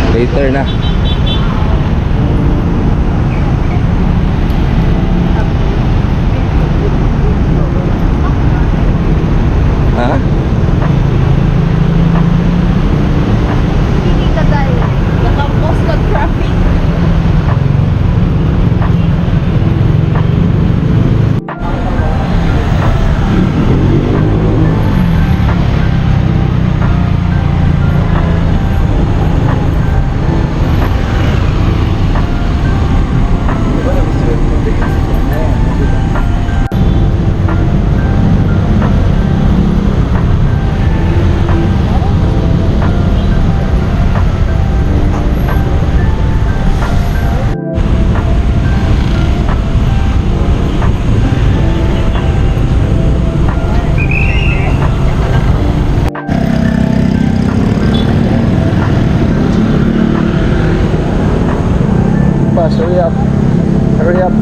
Later na. Ha? Hindi ka dahil nakapos na traffic. Hurry up. Hurry up.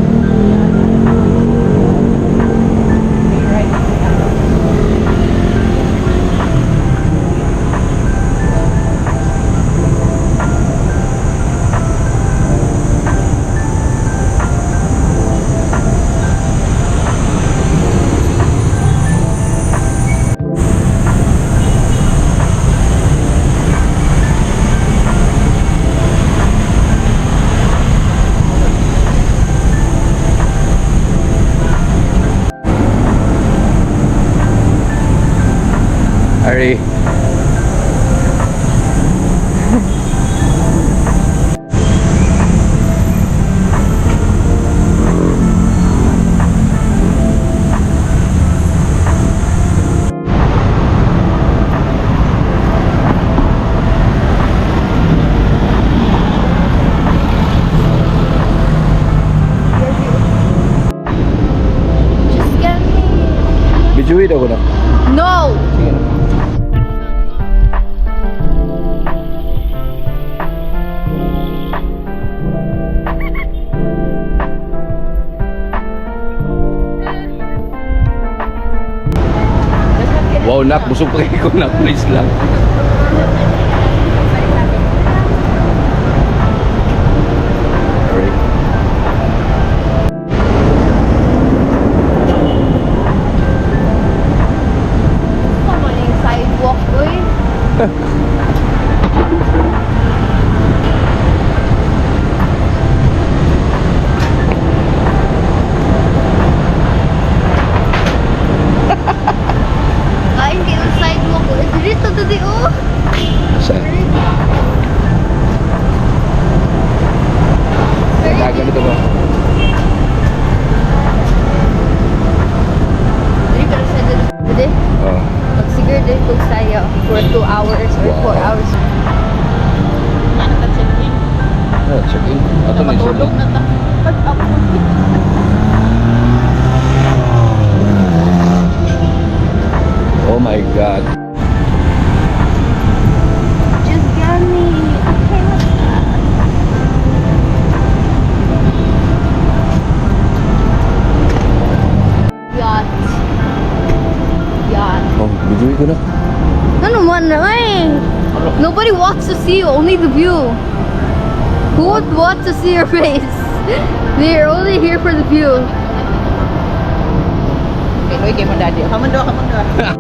Hurry. Just get me. Bijuin ako na. No! Sige na. Wow, nak, busog pa kayo na, please lang. Hurry. Sama na yung sidewalk, boy. Ay, hindi yung sidewalk. Dito, dito, oh. Saan? Ganito ba? Dito ka sa dito. Oh. Magsiguro din kung saya for 2 hours or 4 Wow. hours. Oh, check in. Ato na yung Matulog na ta. Oh my God. Just get me. Okay, what's that? Yacht. Yacht. Oh, bijuin ko na. Ano man na eh. Nobody wants to see you, only the view. Who would want to see your face? They're only here for the view. Okay, game mo daddy. Kaman do. Kaman daddy.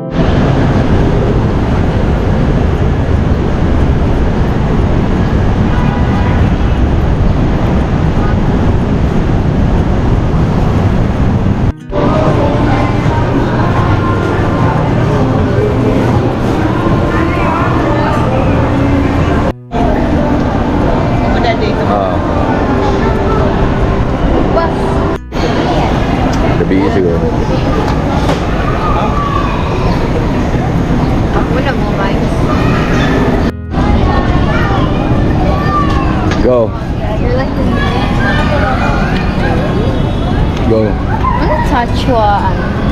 Ah, Bus. gabi siguro. Wala mo, guys. Go. You're like the... Go. Ano touch one?